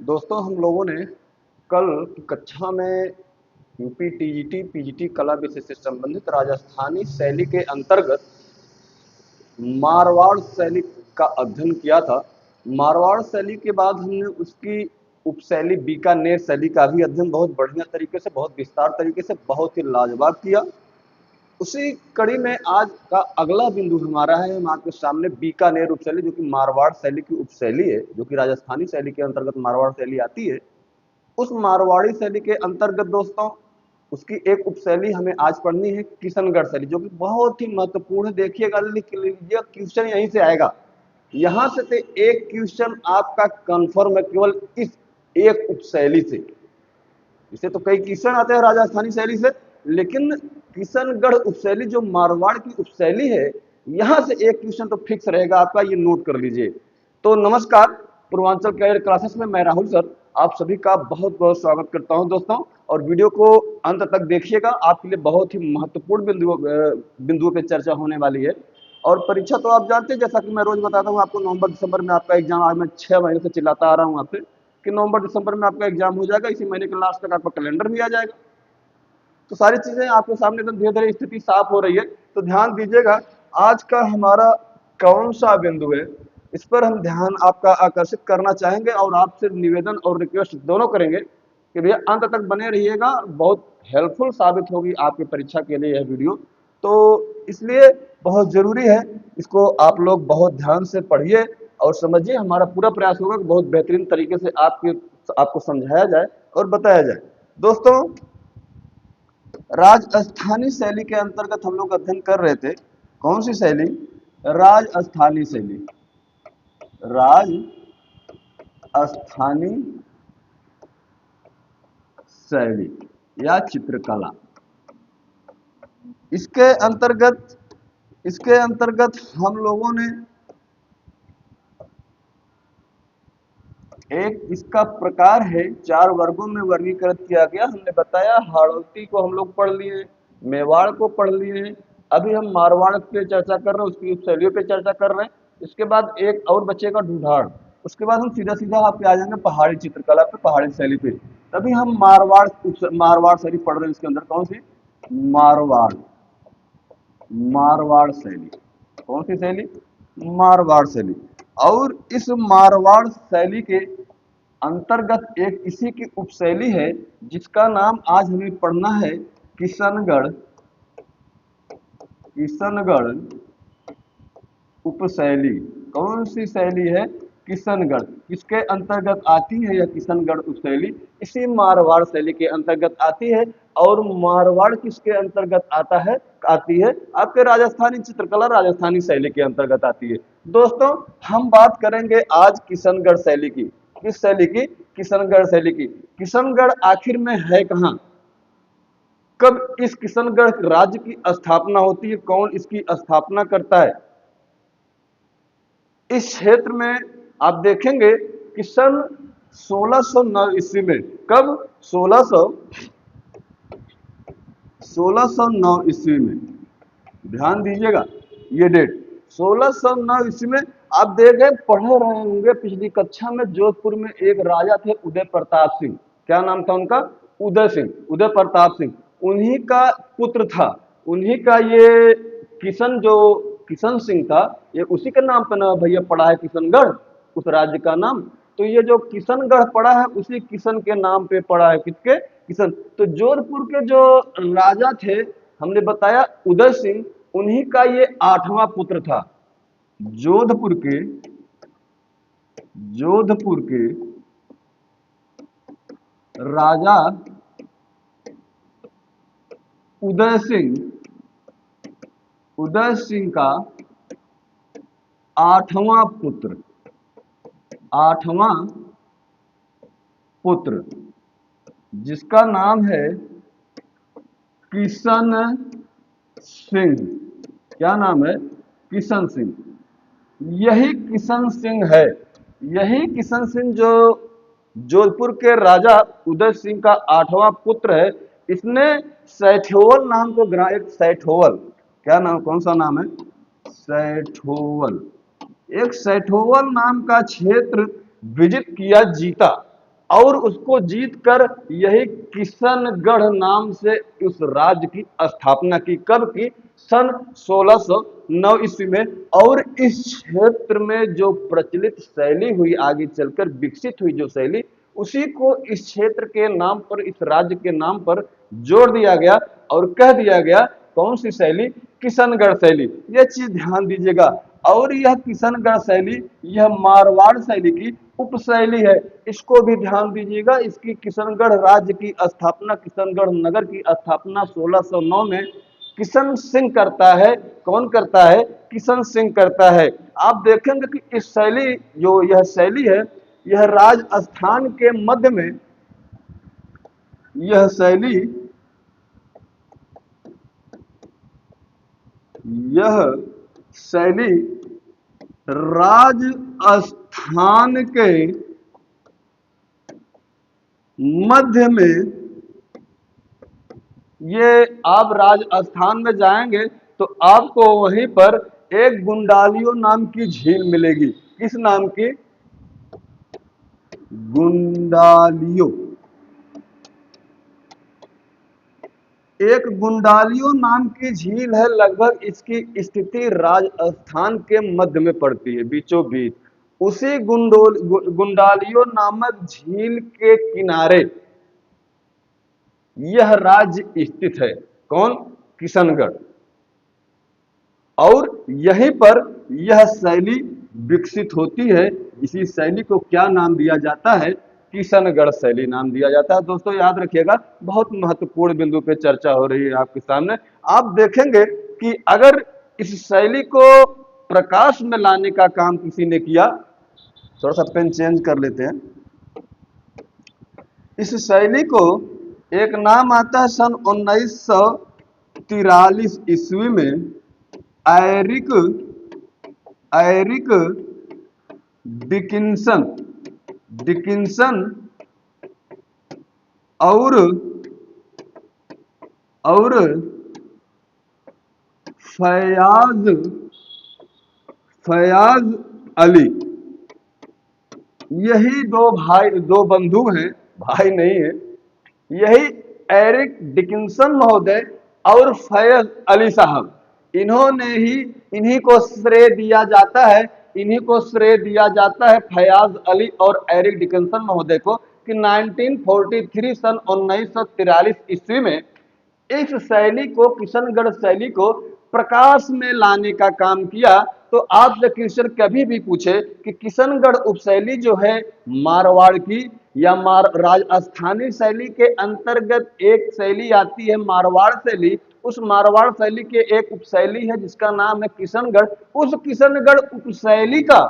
दोस्तों हम लोगों ने कल की कक्षा में यूपी टीजीटी पीजीटी कला विषय से संबंधित राजस्थानी शैली के अंतर्गत मारवाड़ शैली का अध्ययन किया था। मारवाड़ शैली के बाद हमने उसकी उपशैली बीकानेर शैली का भी अध्ययन बहुत बढ़िया तरीके से, बहुत विस्तार तरीके से, बहुत ही लाजवाब किया। उसी कड़ी में आज का अगला बिंदु हमारा है, हम आपके सामने बीकानेर उपशैली जो कि मारवाड़ शैली की उपशैली है, जो कि राजस्थानी शैली के अंतर्गत मारवाड़ शैली आती है। उस मारवाड़ी शैली के अंतर्गत दोस्तों उसकी एक उपशैली हमें आज पढ़नी है, किशनगढ़ शैली, जो कि बहुत ही महत्वपूर्ण है। देखिएगा, लिख लीजिए, क्वेश्चन यहीं से आएगा। यहां से एक क्वेश्चन आपका कंफर्म है केवल इस एक उपशैली से। इसे तो कई क्वेश्चन आते हैं राजस्थानी शैली से, लेकिन किशनगढ़ उपशैली जो मारवाड़ की उपशैली है, यहां से एक क्वेश्चन तो फिक्स रहेगा आपका, ये नोट कर लीजिए। तो नमस्कार, पूर्वांचल कैरियर क्लासेस में मैं राहुल सर आप सभी का बहुत बहुत स्वागत करता हूं दोस्तों। और वीडियो को अंत तक देखिएगा, आपके लिए बहुत ही महत्वपूर्ण बिंदुओं पे चर्चा होने वाली है। और परीक्षा तो आप जानते हैं, जैसा कि मैं रोज बताता हूँ आपको, नवंबर दिसंबर में आपका एग्जाम, आज मैं 6 महीने से चिल्लाता आ रहा हूँ आपसे कि नवंबर दिसंबर में आपका एग्जाम हो जाएगा, इसी महीने के लास्ट तक आपका कैलेंडर भी आ जाएगा। तो सारी चीजें आपके सामने एकदम धीरे धीरे स्थिति साफ हो रही है। तो ध्यान दीजिएगा, आज का हमारा कौन सा बिंदु है, इस पर हम ध्यान आपका आकर्षित करना चाहेंगे और आपसे निवेदन और रिक्वेस्ट दोनों करेंगे कि भैया अंत तक बने रहिएगा, बहुत हेल्पफुल साबित होगी आपकी परीक्षा के लिए यह वीडियो। तो इसलिए बहुत जरूरी है, इसको आप लोग बहुत ध्यान से पढ़िए और समझिए। हमारा पूरा प्रयास होगा कि बहुत बेहतरीन तरीके से आपको समझाया जाए और बताया जाए। दोस्तों, राजस्थानी शैली के अंतर्गत हम लोग अध्ययन कर रहे थे, कौन सी शैली? राजस्थानी शैली, राजस्थानी शैली या चित्रकला। इसके अंतर्गत हम लोगों ने एक इसका प्रकार है, 4 वर्गों में वर्गीकृत किया गया। हमने बताया हाड़ौती को हम लोग पढ़ लिए, मेवाड़ को पढ़ लिए, अभी हम मारवाड़ पे चर्चा कर रहे हैं, उसकी उपशैलियों पे चर्चा कर रहे हैं। इसके बाद एक और बचेगा ढूंढाड़। उसके बाद हम सीधा सीधा आपके आ जाएंगे पहाड़ी चित्रकला पे, पहाड़ी शैली पे। तभी हम मारवाड़ शैली पढ़ रहे हैं। इसके अंदर कौन सी? मारवाड़ मारवाड़ शैली। कौन सी शैली? मारवाड़ शैली। और इस मारवाड़ शैली के अंतर्गत एक इसी की उपशैली है जिसका नाम आज हमें पढ़ना है, किशनगढ़ किशनगढ़ उपशैली। कौन सी शैली है? किशनगढ़। किसके अंतर्गत आती है यह किशनगढ़ उपशैली? इसी मारवाड़ शैली के अंतर्गत आती है। और मारवाड़ किसके अंतर्गत आती है? आपके राजस्थानी चित्रकला राजस्थानी शैली के अंतर्गत आती है। दोस्तों, हम बात करेंगे आज किशनगढ़ शैली की। किस शैली की? किशनगढ़ शैली की। किशनगढ़ आखिर में है कहां? कब इस किशनगढ़ राज्य की स्थापना होती है? कौन इसकी स्थापना करता है? इस क्षेत्र में आप देखेंगे कि सन 1609 ईस्वी में, कब? 1609 ईस्वी में, ध्यान दीजिएगा ये डेट, 1609 ईस्वी में। आप देखे पढ़े रहे होंगे पिछली कक्षा में, जोधपुर में एक राजा थे, उदय प्रताप सिंह। क्या नाम था उनका? उदय सिंह, उदय प्रताप सिंह। उन्हीं का पुत्र था, उन्हीं का ये किशन सिंह था, ये उसी के नाम पर ना भैया पड़ा है किशनगढ़, उस राज्य का नाम। तो ये जो किशनगढ़ पड़ा है उसी किशन के नाम पे पड़ा है। किसके? किशन। तो जोधपुर के जो राजा थे, हमने बताया उदय सिंह, उन्हीं का ये 8वां पुत्र था। जोधपुर के राजा उदय सिंह का 8वां पुत्र जिसका नाम है किशन सिंह। क्या नाम है? किशन सिंह। यही किशन सिंह है, यही किशन सिंह जो जोधपुर के राजा उदय सिंह का 8वां पुत्र है। इसने सैठोवल नाम को एक सैठोवल, क्या नाम, कौन सा नाम है? सैठोवल। एक सैठोवल नाम का क्षेत्र विजिट किया, जीता। और उसको जीत कर यही किशनगढ़ नाम से उस राज्य की स्थापना की। कब की? सन 1609 ईस्वी में। और इस क्षेत्र में जो प्रचलित शैली हुई, आगे चलकर विकसित हुई जो शैली, उसी को इस क्षेत्र के नाम पर, इस राज्य के नाम पर जोड़ दिया गया और कह दिया गया कौन सी शैली? किशनगढ़ शैली। यह चीज ध्यान दीजिएगा। और यह किशनगढ़ शैली, यह मारवाड़ शैली की उपशैली है। इसको भी ध्यान दीजिएगा। इसकी किशनगढ़ राज्य की स्थापना, किशनगढ़ नगर की स्थापना 1609 में किशन सिंह करता है। कौन करता है? किशन सिंह करता है। आप देखेंगे कि इस शैली, जो यह शैली है, यह राजस्थान के मध्य में, यह शैली, यह शैली राजस्थान के मध्य में, ये आप राजस्थान में जाएंगे तो आपको वहीं पर एक गुंडालियो नाम की झील मिलेगी। किस नाम की? गुंडालियो। एक गुंडालियो नाम की झील है। लगभग इसकी स्थिति राजस्थान के मध्य में पड़ती है, बीचों बीच। उसी गुंडालियो नामक झील के किनारे यह राज्य स्थित है। कौन? किशनगढ़। और यहीं पर यह शैली विकसित होती है। इसी शैली को क्या नाम दिया जाता है? किशनगढ़ शैली नाम दिया जाता है। दोस्तों याद रखिएगा, बहुत महत्वपूर्ण बिंदु पे चर्चा हो रही है आपके सामने। आप देखेंगे कि अगर इस शैली को प्रकाश में लाने का काम किसी ने किया, थोड़ा सा पेन चेंज कर लेते हैं। इस शैली को एक नाम आता है सन 1943 ईस्वी में, एरिक एरिक डिकिंसन डिकिंसन और फयाज फयाज अली, यही दो बंधु हैं, भाई नहीं है। यही एरिक डिकिंसन महोदय और फैज अली साहब, इन्हीं को श्रेय दिया जाता है, इन्हीं को श्रेय दिया जाता है, फयाज अली और एरिक डिकिंसन महोदय को, कि 1943 सन 1943 ईस्वी में इस शैली को, किशनगढ़ शैली को प्रकाश में लाने का काम किया। तो आपसे क्वेश्चन कभी भी पूछे कि किशनगढ़ उपशैली जो है मारवाड़ की या राजस्थानी शैली के अंतर्गत एक शैली आती है मारवाड़ शैली, उस मारवाड़ शैली के एक उपशैली है जिसका नाम है किशनगढ़। उस किशनगढ़ उपशैली का,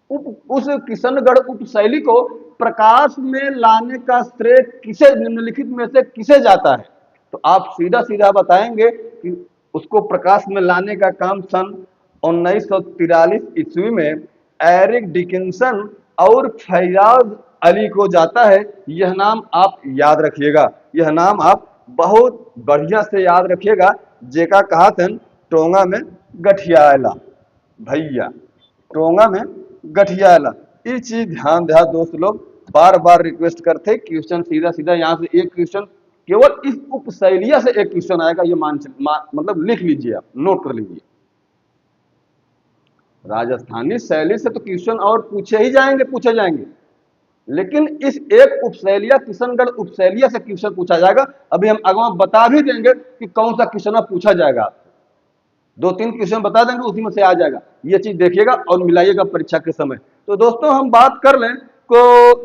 उस किशनगढ़ उपशैली को प्रकाश में लाने का श्रेय किसे, निम्नलिखित में से किसे जाता है? तो आप सीधा सीधा बताएंगे कि उसको प्रकाश में लाने का काम सन 1943 ईस्वी में एरिक डिकिंसन और फैयाज अली को जाता है। यह नाम आप याद रखिएगा, यह नाम आप बहुत बढ़िया से याद रखिएगा। जेका कहा था टोंगा में गठियाला, भैया टोंगा में गठियाला। ये चीज ध्यान दिया दोस्त लोग, बार बार रिक्वेस्ट करते, क्वेश्चन सीधा सीधा यहाँ से एक क्वेश्चन, केवल इस उपशैलिया से एक क्वेश्चन आएगा, ये मतलब लिख लीजिए, आप नोट कर लीजिए। राजस्थानी शैली से तो क्वेश्चन और पूछे ही जाएंगे, पूछे जाएंगे, लेकिन इस एक उपशैलिया, किशनगढ़ उपशैलिया से क्वेश्चन पूछा जाएगा। अभी हम अगवा बता भी देंगे कि कौन सा क्वेश्चन पूछा जाएगा। 2-3 क्वेश्चन बता देंगे, उसी में से आ जाएगा। ये चीज देखिएगा और मिलाइएगा परीक्षा के समय। तो दोस्तों हम बात कर लें तो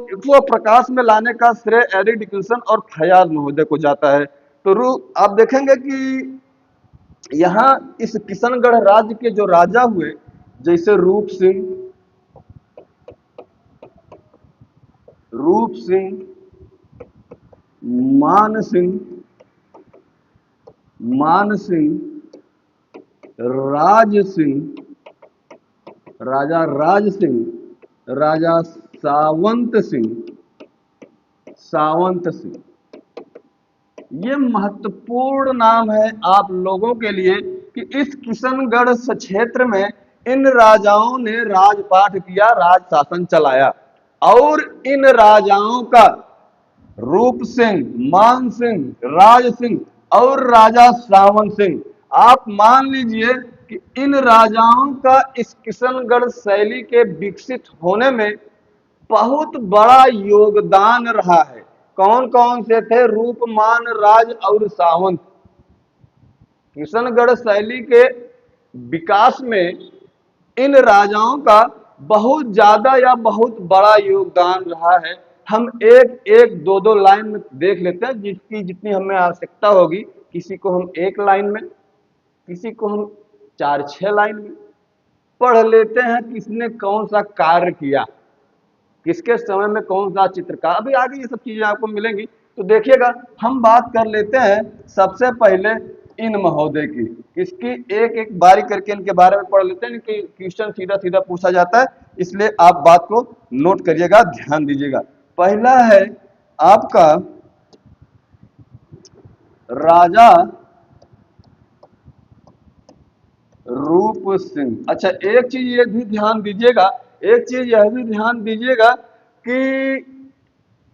इसको प्रकाश में लाने का श्रेय एरिक डिकिंसन और फयाज महोदय को जाता है। तो आप देखेंगे कि यहाँ इस किशनगढ़ राज्य के जो राजा हुए, जैसे रूप सिंह, मान सिंह, राज सिंह, राजा राज सिंह, राजा सावंत सिंह, ये महत्वपूर्ण नाम है आप लोगों के लिए कि इस किशनगढ़ क्षेत्र में इन राजाओं ने राजपाट किया, राज शासन चलाया। और इन राजाओं का रूप सिंह, मान सिंह, राज सिंह और राजा सावन सिंह, आप मान लीजिए कि इन राजाओं का इस किशनगढ़ शैली के विकसित होने में बहुत बड़ा योगदान रहा है। कौन कौन से थे? रूप, मान, राज और सावंत। किशनगढ़ शैली के विकास में इन राजाओं का बहुत ज्यादा या बहुत बड़ा योगदान रहा है। हम एक एक दो दो लाइन में देख लेते हैं, जिसकी जितनी हमें आवश्यकता होगी। किसी को हम एक लाइन में, किसी को हम 4-6 लाइन में पढ़ लेते हैं। किसने कौन सा कार्य किया, किसके समय में कौन सा चित्रकार, अभी आगे ये सब चीजें आपको मिलेंगी। तो देखिएगा, हम बात कर लेते हैं सबसे पहले इन महोदय की। किसकी? एक एक बारी करके इनके बारे में पढ़ लेते हैं कि क्वेश्चन सीधा सीधा पूछा जाता है, इसलिए आप बात को नोट करिएगा, ध्यान दीजिएगा। पहला है आपका राजा रूप सिंह। अच्छा, एक चीज ये भी ध्यान दीजिएगा, एक चीज यह भी ध्यान दीजिएगा कि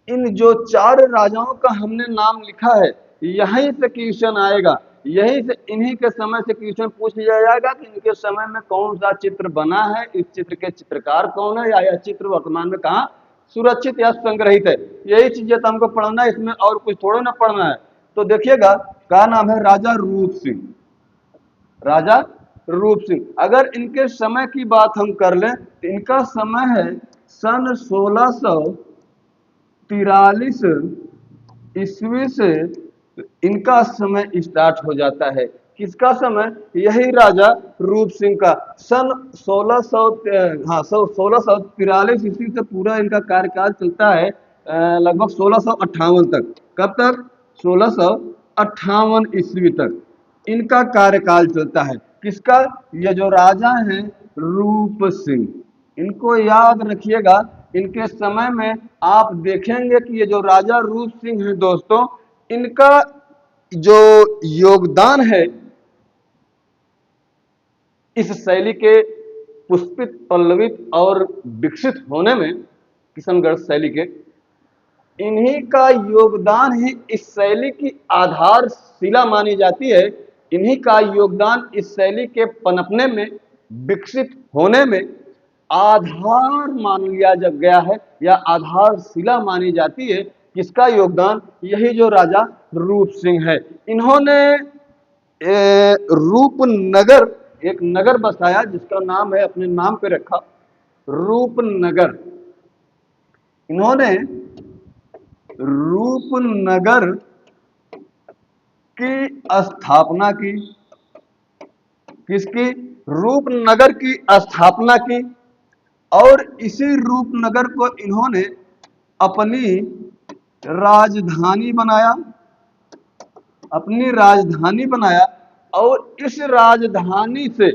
इन जो 4 राजाओं का हमने नाम लिखा है, यहीं से क्वेश्चन आएगा, यहीं से, इन्हीं के समय से क्वेश्चन पूछ लिया जाएगा कि इनके समय में कौन सा चित्र बना है, इस चित्र के चित्रकार कौन है, या यह चित्र वर्तमान में कहाँ सुरक्षित या संग्रहित है। यही चीजें तो हमको पढ़ना है, इसमें और कुछ थोड़ा ना पढ़ना है। तो देखिएगा, क्या नाम है? राजा रूप सिंह। राजा रूप सिंह। अगर इनके समय की बात हम कर लें तो इनका समय है सन 1643 ईस्वी से इनका समय स्टार्ट हो जाता है। किसका समय? यही राजा रूप सिंह का। सन 1643 ईस्वी से पूरा इनका कार्यकाल चलता है लगभग 1658 तक। कब तक? 1658 ईस्वी तक इनका कार्यकाल चलता है। किसका? ये जो राजा हैं रूप सिंह, इनको याद रखिएगा। इनके समय में आप देखेंगे कि ये जो राजा रूप सिंह हैं दोस्तों, इनका जो योगदान है इस शैली के पुष्पित, पल्लवित और विकसित होने में, किशनगढ़ शैली के, इन्हीं का योगदान ही इस शैली की आधारशिला मानी जाती है। इन्हीं का योगदान इस शैली के पनपने में, विकसित होने में आधार मान लिया जब गया है, या आधारशिला मानी जाती है। किसका योगदान? यही जो राजा रूप सिंह है। इन्होंने रूपनगर, एक नगर बसाया जिसका नाम है, अपने नाम पे रखा, रूपनगर। इन्होंने रूपनगर की स्थापना की। किसकी? रूपनगर की स्थापना की। और इसी रूपनगर को इन्होंने अपनी राजधानी बनाया, अपनी राजधानी बनाया। और इस राजधानी से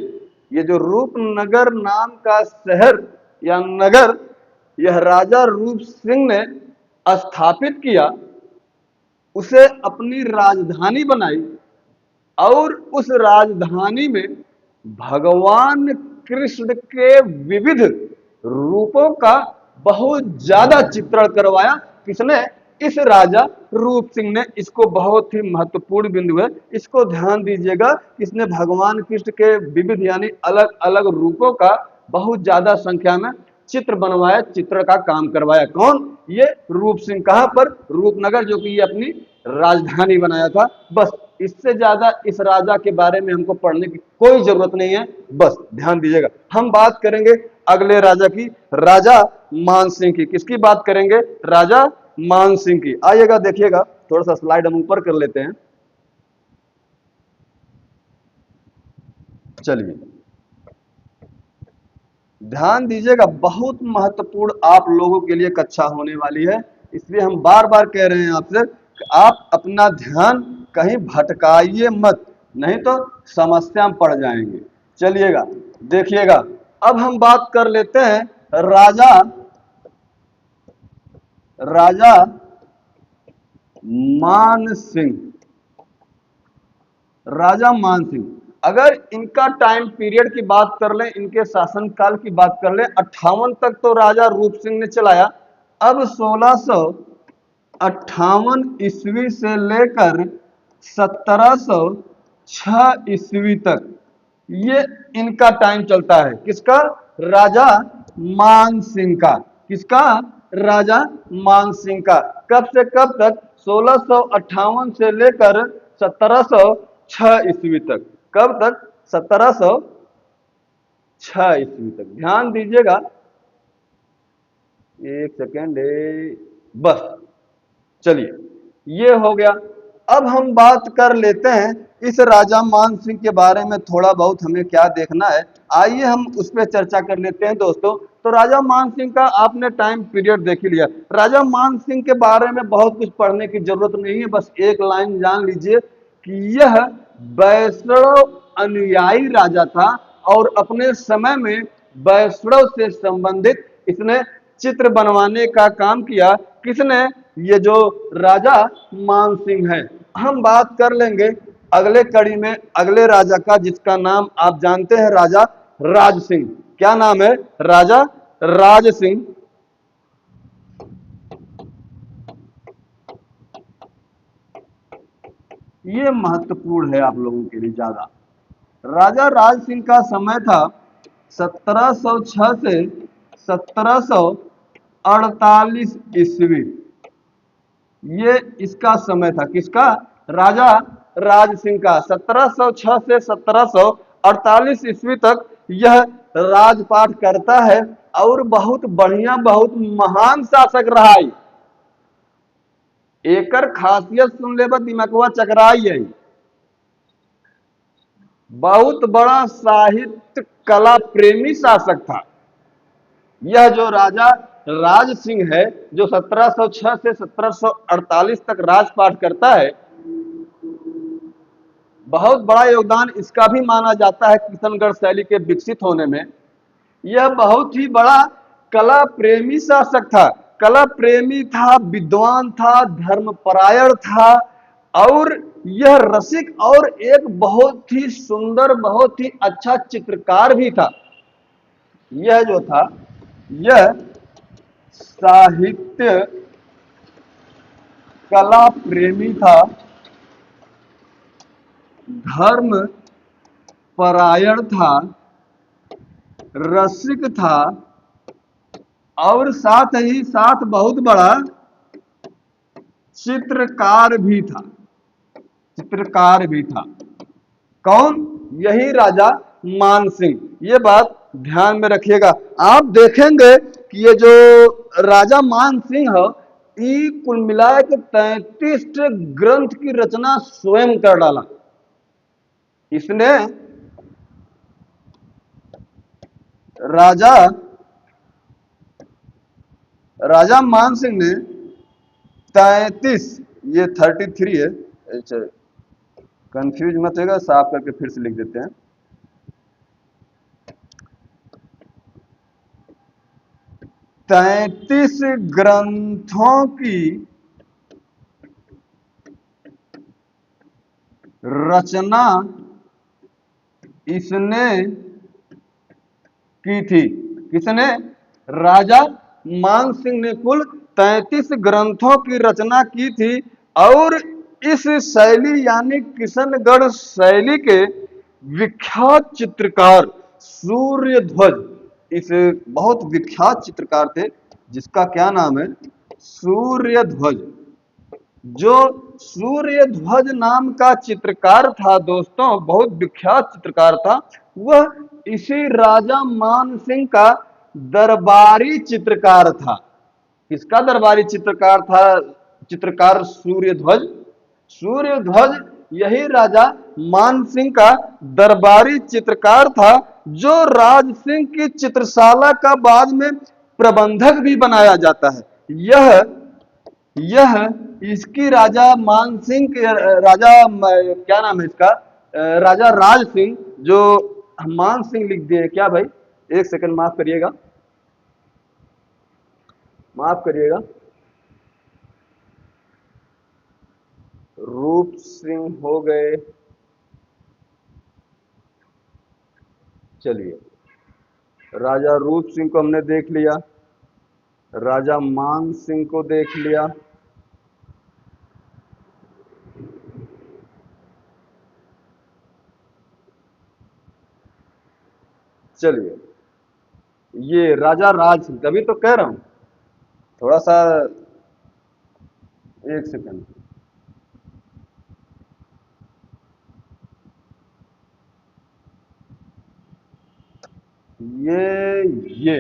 ये जो रूपनगर नाम का शहर या नगर, यह राजा रूप सिंह ने स्थापित किया, उसे अपनी राजधानी बनाई। और उस राजधानी में भगवान कृष्ण के विविध रूपों का बहुत ज्यादा चित्रण करवाया। किसने? इस राजा रूप सिंह ने। इसको बहुत ही महत्वपूर्ण बिंदु है, इसको ध्यान दीजिएगा। इसने भगवान कृष्ण के विविध यानी अलग अलग रूपों का बहुत ज्यादा संख्या में चित्र बनवाया, चित्र का काम करवाया। कौन? ये रूप सिंह। कहां पर? रूपनगर, जो कि ये अपनी राजधानी बनाया था। बस, इससे ज्यादा इस राजा के बारे में हमको पढ़ने की कोई जरूरत नहीं है, बस ध्यान दीजिएगा। हम बात करेंगे अगले राजा की, राजा मान सिंह की। किसकी बात करेंगे? राजा मान सिंह की। आइएगा, देखिएगा, थोड़ा सा स्लाइड हम ऊपर कर लेते हैं। चलिए, ध्यान दीजिएगा, बहुत महत्वपूर्ण आप लोगों के लिए कक्षा होने वाली है। इसलिए हम बार बार कह रहे हैं आपसे कि आप अपना ध्यान कहीं भटकाइए मत, नहीं तो समस्या में पड़ जाएंगे। चलिएगा, देखिएगा, अब हम बात कर लेते हैं राजा राजा मान सिंह। राजा मान सिंह, अगर इनका टाइम पीरियड की बात कर लें, इनके शासनकाल की बात कर लें, 58 तक तो राजा रूप सिंह ने चलाया। अब 1658 ईस्वी से लेकर 1706 ईस्वी तक ये इनका टाइम चलता है। किसका? राजा मान सिंह का। किसका? राजा मान सिंह का। कब से कब तक? 1658 से लेकर 1706 ईस्वी तक। कब तक? 1706 ईस्वी तक। ध्यान दीजिएगा, एक सेकेंड, बस। चलिए, ये हो गया। अब हम बात कर लेते हैं इस राजा मान सिंह के बारे में, थोड़ा बहुत हमें क्या देखना है, आइए हम उस पर चर्चा कर लेते हैं दोस्तों। तो राजा मान सिंह का आपने टाइम पीरियड देख ही लिया। राजा मान सिंह के बारे में बहुत कुछ पढ़ने की जरूरत नहीं है, बस एक लाइन जान लीजिए कि यह वैष्णव अनुयायी राजा था और अपने समय में वैष्णव से संबंधित इसने चित्र बनवाने का काम किया। किसने? ये जो राजा मान सिंह है। हम बात कर लेंगे अगले कड़ी में अगले राजा का, जिसका नाम आप जानते हैं, राजा राज सिंह। क्या नाम है? राजा राज सिंह। ये महत्वपूर्ण है आप लोगों के लिए ज्यादा। राजा राज सिंह का समय था 1706 से 1748 ईस्वी। ये इसका समय था। किसका? राजा राज सिंह का। 1706 से 1748 ईस्वी तक यह राजपाट करता है और बहुत बढ़िया, बहुत महान शासक रहा है। एकर खासियत सुन लेबा दिमागवा चकराई है। बहुत बड़ा साहित्य कला प्रेमी शासक था यह जो राजा राज सिंह है, जो 1706 से 1748 तक राजपाट करता है। बहुत बड़ा योगदान इसका भी माना जाता है किशनगढ़ शैली के विकसित होने में। यह बहुत ही बड़ा कला प्रेमी शासक था। कला प्रेमी था, विद्वान था, धर्मपरायण था और यह रसिक और एक बहुत ही सुंदर, बहुत ही अच्छा चित्रकार भी था। यह जो था, यह साहित्य कला प्रेमी था, धर्म परायण था, रसिक था और साथ ही साथ बहुत बड़ा चित्रकार भी था। चित्रकार भी था। कौन? यही राजा मान सिंह। ये बात ध्यान में रखिएगा। आप देखेंगे कि ये जो राजा मान सिंह है, ये कुल मिलाए के 33 ग्रंथ की रचना स्वयं कर डाला। इसने राजा राजा मान सिंह ने 33, ये 33 है, कंफ्यूज मत होगा, साफ करके फिर से लिख देते हैं। 33 ग्रंथों की रचना इसने की थी। किसने? राजा मान सिंह ने कुल 33 ग्रंथों की रचना की थी और इस शैली यानी किशनगढ़ शैली के विख्यात चित्रकार सूर्यध्वज, इस बहुत विख्यात चित्रकार थे जिसका क्या नाम है? सूर्यध्वज। जो सूर्यध्वज नाम का चित्रकार था दोस्तों, बहुत विख्यात चित्रकार था, वह इसी राजा मान सिंह का दरबारी चित्रकार था। किसका दरबारी चित्रकार था? चित्रकार सूर्यध्वज। सूर्यध्वज यही राजा मान सिंह का दरबारी चित्रकार था, जो राज सिंह की चित्रशाला का बाद में प्रबंधक भी बनाया जाता है। यह इसकी राजा मान सिंह के राजा क्या नाम है इसका? राजा राज सिंह, जो मान सिंह लिख दिए क्या भाई? एक सेकंड माफ करिएगा, माफ करिएगा। रूप सिंह हो गए। चलिए, राजा रूप सिंह को हमने देख लिया। राजा मान सिंह को देख लिया। चलिए, ये राजा राज सिंह, तभी तो कह रहा हूं, थोड़ा सा, एक सेकंड। ये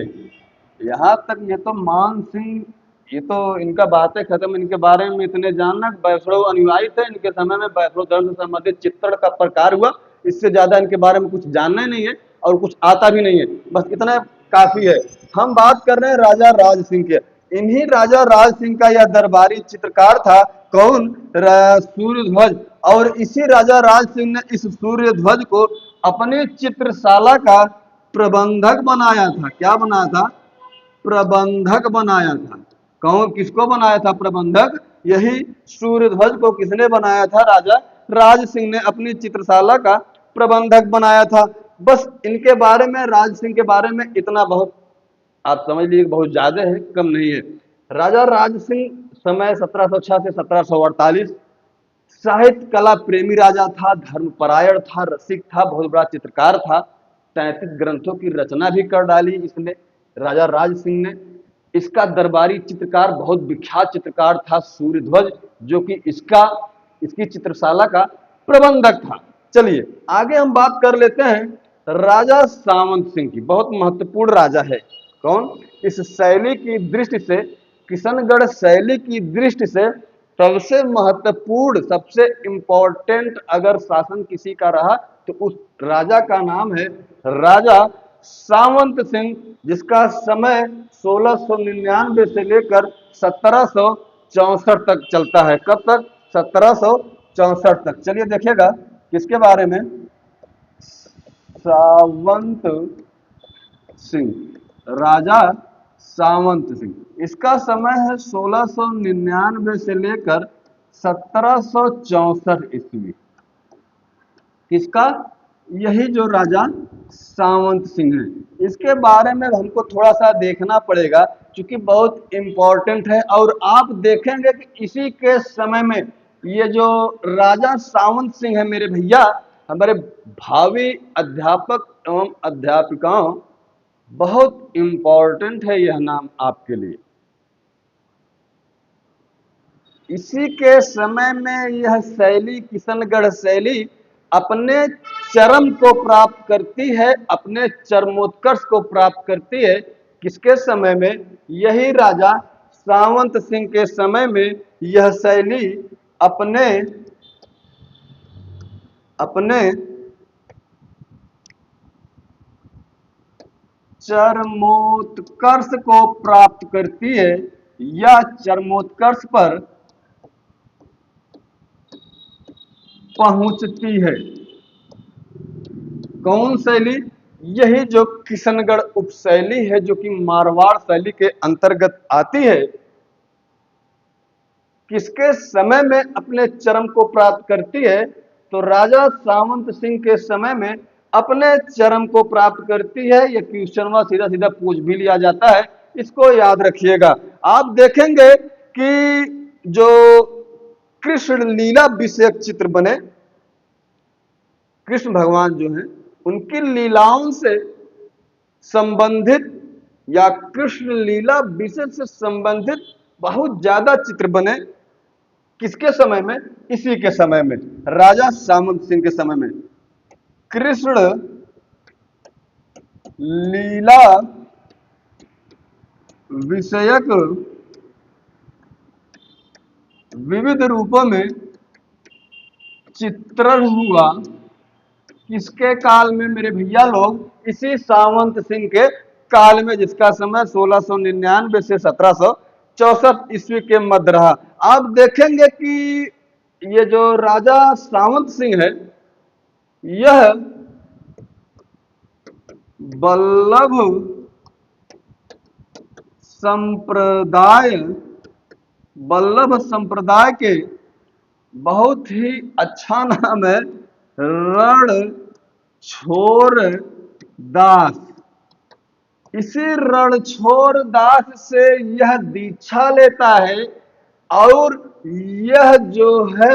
यहाँ तक, ये तो मान सिंह, ये तो इनका बातें खत्म, इनके बारे में इतने जानना, वैष्णव अनुयायी थे, इनके समय में वैष्णव धर्म से संबंधित चित्रण का प्रकार हुआ, इससे ज्यादा इनके बारे में कुछ जानना ही नहीं है और कुछ आता भी नहीं है, बस इतना काफी है। हम बात कर रहे हैं राजा राज सिंह के। इन्हीं राजा राज सिंह का यह दरबारी चित्रकार था, कौन? सूर्यध्वज। और इसी राजा राज सिंह ने इस सूर्यध्वज को अपनी चित्रशाला का प्रबंधक बनाया था। क्या बनाया था? प्रबंधक बनाया था। कौन, किसको बनाया था प्रबंधक? यही सूर्यध्वज को किसने बनाया था? राजा राज सिंह ने अपनी चित्रशाला का प्रबंधक बनाया था। बस इनके बारे में, राज सिंह के बारे में इतना बहुत आप समझ लीजिए, बहुत ज्यादा है, कम नहीं है। राजा राज सिंह समय 1706 से 1748, साहित्य कला प्रेमी राजा था, धर्मपरायण था, रसिक था, बहुत बड़ा चित्रकार था। 33 ग्रंथों की रचना भी कर डाली इसने, राजा राज सिंह ने। इसका दरबारी चित्रकार, बहुत विख्यात चित्रकार था सूर्यध्वज, जो कि इसकी चित्रशाला का प्रबंधक था। चलिए आगे हम बात कर लेते हैं राजा सावंत सिंह की। बहुत महत्वपूर्ण राजा है। कौन? इस शैली की दृष्टि से, किशनगढ़ शैली की दृष्टि से सबसे महत्वपूर्ण, सबसे इंपॉर्टेंट अगर शासन किसी का रहा तो उस राजा का नाम है राजा सावंत सिंह, जिसका समय 1699 से लेकर 1764 तक चलता है। कब तक? 1764 तक। चलिए देखिएगा किसके बारे में, सावंत सिंह, राजा सावंत सिंह। इसका समय है 1699 से लेकर 1764 ईस्वी। किसका? यही जो राजा सावंत सिंह है। इसके बारे में हमको थोड़ा सा देखना पड़ेगा, क्योंकि बहुत इंपॉर्टेंट है। और आप देखेंगे कि इसी के समय में ये जो राजा सावंत सिंह है मेरे भैया, हमारे भावी अध्यापक एवं अध्यापिकाओं, बहुत इंपॉर्टेंट है यह नाम आपके लिए। इसी के समय में यह शैली, किशनगढ़ शैली, अपने चरम को प्राप्त करती है, अपने चरमोत्कर्ष को प्राप्त करती है। किसके समय में? यही राजा सावंत सिंह के समय में यह शैली अपने अपने चरमोत्कर्ष को प्राप्त करती है, या चरमोत्कर्ष पर पहुंचती है। कौन शैली? यही जो किशनगढ़ उपशैली है, जो कि मारवाड़ शैली के अंतर्गत आती है। किसके समय में अपने चरम को प्राप्त करती है? तो राजा सावंत सिंह के समय में अपने चरम को प्राप्त करती है। यह क्वेश्चन में सीधा सीधा पूछ भी लिया जाता है, इसको याद रखिएगा। आप देखेंगे कि जो कृष्ण लीला विषयक चित्र बने, कृष्ण भगवान जो हैं उनकी लीलाओं से संबंधित या कृष्ण लीला विषय से संबंधित बहुत ज्यादा चित्र बने। किसके समय में? इसी के समय में, राजा सामंत सिंह के समय में। कृष्ण लीला विषयक विविध रूपों में चित्रण हुआ। किसके काल में मेरे भैया लोग? इसी सावंत सिंह के काल में, जिसका समय 1699 से 1764 ईस्वी के मध्य रहा। आप देखेंगे कि ये जो राजा सावंत सिंह है, यह वल्लभ संप्रदाय, वल्लभ संप्रदाय के बहुत ही अच्छा नाम है, रणछोड़ दास। इसी रणछोड़ दास से यह दीक्षा लेता है और यह जो है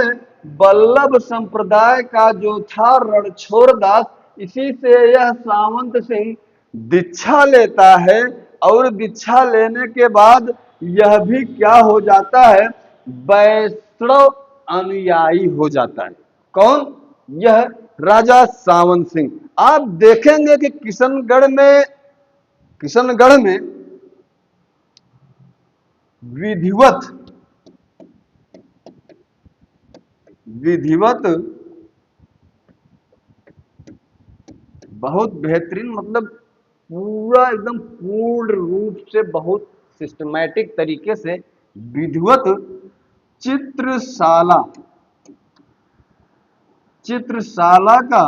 वल्लभ संप्रदाय का जो था रणछोड़ दास, इसी से यह सावंत सिंह दीक्षा लेता है और दीक्षा लेने के बाद यह भी क्या हो जाता है, वैष्णव अनुयायी हो जाता है। कौन? यह राजा सावंत सिंह। आप देखेंगे कि किशनगढ़ में विधिवत विधिवत बहुत बेहतरीन, मतलब पूरा एकदम पूर्ण रूप से बहुत सिस्टमैटिक तरीके से विधिवत चित्रशाला चित्रशाला का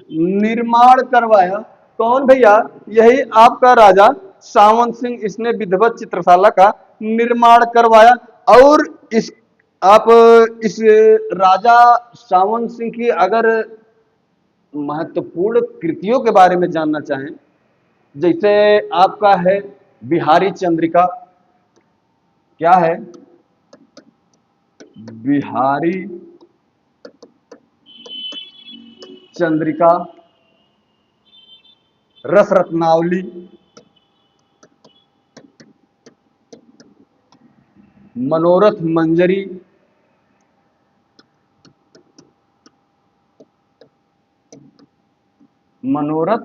निर्माण करवाया। कौन भैया? यही आपका राजा सावंत सिंह, इसने विधिवत चित्रशाला का निर्माण करवाया। और इस आप इस राजा सावंत सिंह की अगर महत्वपूर्ण कृतियों के बारे में जानना चाहें, जैसे आपका है बिहारी चंद्रिका। क्या है? बिहारी चंद्रिका, रस रत्नावली, मनोरथ मंजरी, मनोरथ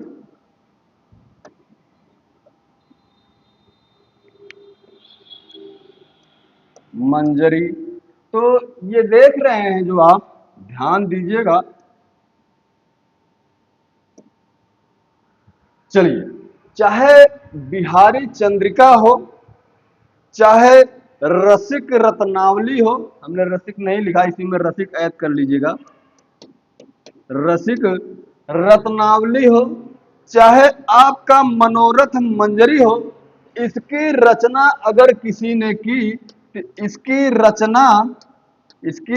मंजरी। तो ये देख रहे हैं जो आप, ध्यान दीजिएगा। चलिए, चाहे बिहारी चंद्रिका हो, चाहे रसिक रत्नावली हो, हमने रसिक नहीं लिखा, इसी में रसिक ऐड कर लीजिएगा, रसिक रत्नावली हो, चाहे आपका मनोरथ मंजरी हो, इसकी रचना अगर किसी ने की तो इसकी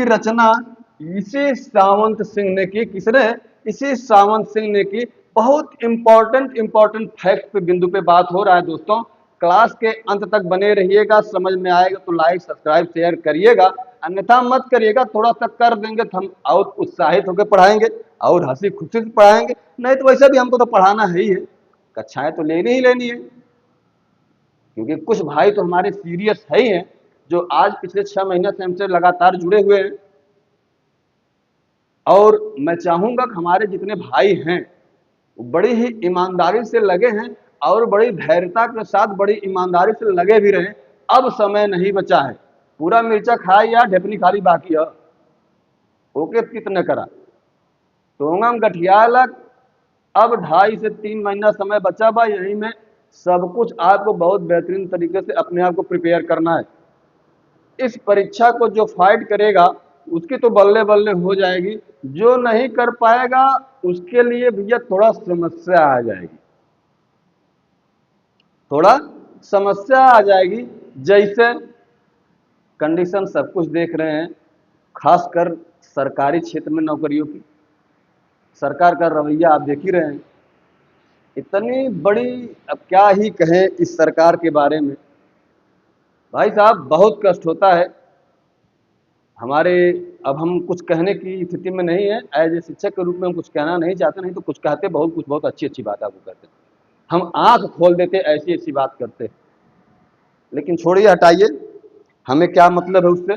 रचना इसी सावंत सिंह ने की। किसने? इसी सावंत सिंह ने की। बहुत इंपॉर्टेंट फैक्ट पे, बिंदु पे बात हो रहा है दोस्तों। क्लास के अंत तक बने रहिएगा, समझ में आएगा तो लाइक सब्सक्राइब शेयर करिएगा, अन्यथा मत करिएगा। थोड़ा सा कर देंगे तो हम और उत्साहित होकर पढ़ाएंगे और हंसी खुशी से पढ़ाएंगे, नहीं तो वैसे भी हमको तो पढ़ाना है ही है, कक्षाएं तो लेनी ही लेनी है। क्योंकि कुछ भाई तो हमारे सीरियस है ही हैं, जो आज पिछले 6 महीने से हमसे लगातार जुड़े हुए हैं। और मैं चाहूंगा कि हमारे जितने भाई हैं वो बड़ी ही ईमानदारी से लगे हैं और बड़ी धैर्यता के साथ बड़ी ईमानदारी से लगे भी रहें। अब समय नहीं बचा है, पूरा मिर्चा खाए या ढेपनी खाली बाकी है। ओके, कितने करा तोंगम गठियालक। अब 2.5 से 3 महीना समय बचा बा, यही में सब कुछ आपको बहुत बेहतरीन तरीके से अपने आप को प्रिपेयर करना है। इस परीक्षा को जो फाइट करेगा उसकी तो बल्ले बल्ले हो जाएगी, जो नहीं कर पाएगा उसके लिए भैया थोड़ा समस्या आ जाएगी, थोड़ा समस्या आ जाएगी। जैसे कंडीशन सब कुछ देख रहे हैं, खासकर सरकारी क्षेत्र में नौकरियों की, सरकार का रवैया आप देख ही रहे हैं। इतनी बड़ी, अब क्या ही कहें इस सरकार के बारे में, भाई साहब बहुत कष्ट होता है हमारे। अब हम कुछ कहने की स्थिति में नहीं है, एज ए शिक्षक के रूप में हम कुछ कहना नहीं चाहते, नहीं तो कुछ कहते, बहुत अच्छी अच्छी बात आपको कहते, हम आंख खोल देते, ऐसी ऐसी बात करते। लेकिन छोड़िए, हटाइए, हमें क्या मतलब है उससे।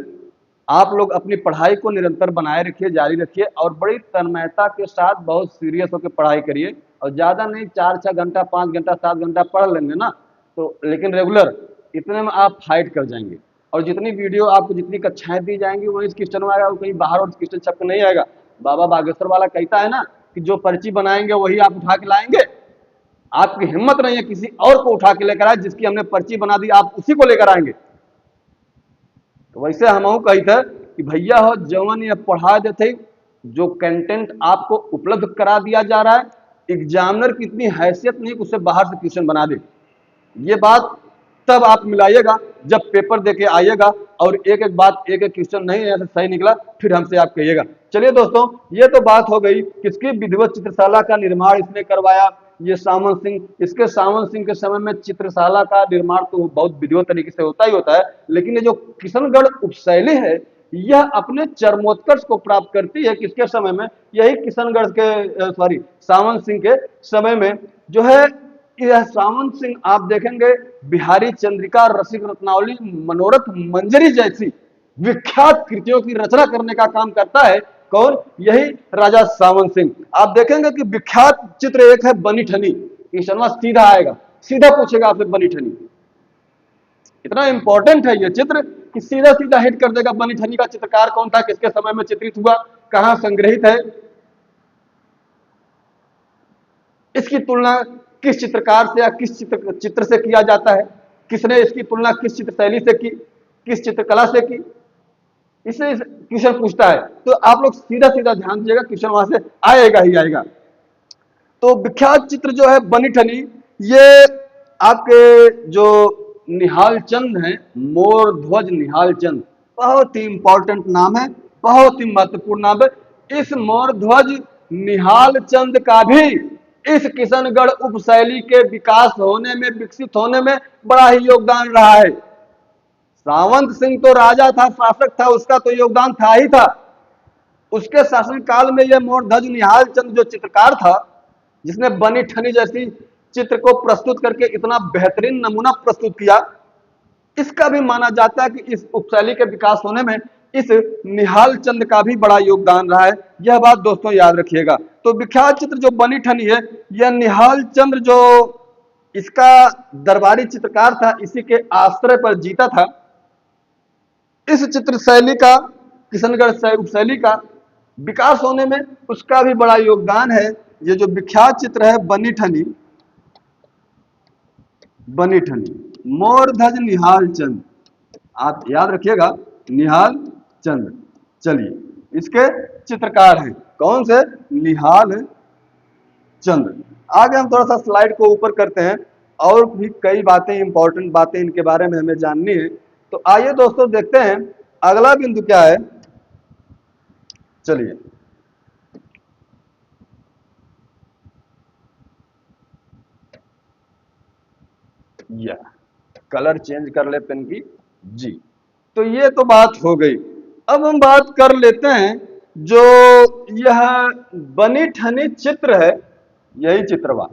आप लोग अपनी पढ़ाई को निरंतर बनाए रखिए, जारी रखिए और बड़ी तन्मयता के साथ बहुत सीरियस होकर पढ़ाई करिए। और ज़्यादा नहीं, 4-6 घंटा 5 घंटा 7 घंटा पढ़ लेंगे ना तो, लेकिन रेगुलर, इतने में आप फाइट कर जाएंगे। और जितनी वीडियो आपको, जितनी कक्षाएं दी जाएंगी वही क्वेश्चन में आएगा, कहीं बाहर और क्वेश्चन छप नहीं आएगा। बाबा बागेश्वर वाला कहता है ना कि जो पर्ची बनाएंगे वही आप उठा के लाएंगे। आपकी हिम्मत नहीं है किसी और को उठा के लेकर आए, जिसकी हमने पर्ची बना दी आप उसी को लेकर आएंगे। तो वैसे हम कही थे कि भैया हो जवन ये पढ़ा देते, जो कंटेंट आपको उपलब्ध करा दिया जा रहा है, एग्जामिनर की इतनी हैसियत नहीं कि उससे बाहर से क्वेश्चन बना दे। ये बात तब आप मिलाइएगा, जब पेपर देके आइएगा और एक एक बात, एक एक क्वेश्चन नहीं ऐसा सही निकला फिर हमसे आप कहिएगा। चलिए दोस्तों, ये तो बात हो गई किसकी विधिवत चित्रशाला का निर्माण इसने करवाया, ये सावंत सिंह। इसके सावंत सिंह के समय में चित्रशाला का निर्माण तो बहुत विधिवत तरीके से होता ही होता है, लेकिन ये जो किशनगढ़ उपशैली है यह अपने चरमोत्कर्ष को प्राप्त करती है किसके समय में, यही किशनगढ़ के सॉरी सावंत सिंह के समय में जो है। यह सावंत सिंह आप देखेंगे बिहारी चंद्रिका, रसिक रत्नावली, मनोरथ मंजरी जैसी विख्यात कृतियों की रचना करने का काम करता है। कौन? यही राजा सावंत सिंह। आप देखेंगे कि विख्यात चित्र एक है बनी ठनी, क्वेश्चन सीधा आएगा, सीधा पूछेगा आपसे बनी ठनी। इतना इंपॉर्टेंट है ये चित्र कि सीधा सीधा हिट कर देगा। बनी ठनी का चित्रकार कौन था, किसके समय में चित्रित हुआ, कहां संग्रहित है, इसकी तुलना किस चित्रकार से या किस चित्र से किया जाता है, किसने इसकी तुलना किस चित्र शैली से की, किस चित्रकला से की, इसे क्वेश्चन पूछता है। तो आप लोग सीधा सीधा ध्यान दीजिएगा, क्वेश्चन वहां से आएगा ही आएगा। तो विख्यात चित्र जो है बनी ठनी, ये आपके जो निहाल चंद हैं, मोर ध्वज निहाल चंद, बहुत ही इंपॉर्टेंट नाम है, बहुत ही महत्वपूर्ण नाम है। इस मोर ध्वज निहाल चंद का भी इस किशनगढ़ उपशैली के विकास होने में, विकसित होने में बड़ा ही योगदान रहा है। सावंत सिंह तो राजा था, शासक था, उसका तो योगदान था ही था। उसके शासन काल में यह मोर ध्वज निहाल चंद जो चित्रकार था, जिसने बनी ठनी जैसी चित्र को प्रस्तुत करके इतना बेहतरीन नमूना प्रस्तुत किया, इसका भी माना जाता है कि इस उपशैली के विकास होने में इस निहाल चंद का भी बड़ा योगदान रहा है। यह बात दोस्तों याद रखिएगा। तो विख्यात चित्र जो बनी ठनी है, यह निहाल चंद जो इसका दरबारी चित्रकार था, इसी के आश्रय पर जीता था। इस चित्र शैली का, किशनगढ़ उपशैली का विकास होने में उसका भी बड़ा योगदान है। ये जो विख्यात चित्र है बनी ठनी, बनी ठनी मोर ध्वज निहाल चंद, आप याद रखिएगा निहाल चंद। चलिए, इसके चित्रकार हैं कौन से? निहाल चंद। आगे हम थोड़ा सा स्लाइड को ऊपर करते हैं, और भी कई बातें, इंपॉर्टेंट बातें इनके बारे में हमें जाननी है। तो आइए दोस्तों देखते हैं अगला बिंदु क्या है। चलिए, या कलर चेंज कर ले पेन की जी। तो ये तो बात हो गई। अब हम बात कर लेते हैं जो यह बनी ठनी चित्र है, यही चित्रवा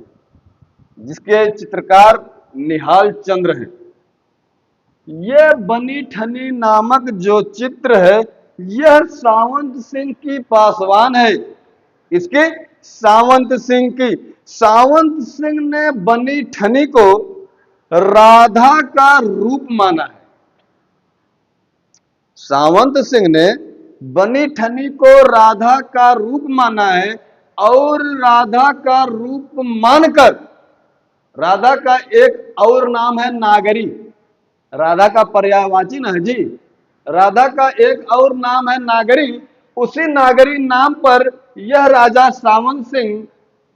जिसके चित्रकार निहाल चंद्र हैं। यह बनी ठनी नामक जो चित्र है, यह सावंत सिंह की पासवान है। इसकी सावंत सिंह की। सावंत सिंह ने बनी ठनी को राधा का रूप माना है। सावंत सिंह ने बनी ठनी को राधा का रूप माना है, और राधा का रूप मानकर, राधा का एक और नाम है नागरी, राधा का पर्यायवाची ना है जी, राधा का एक और नाम है नागरी। उसी नागरी नाम पर यह राजा सावंत सिंह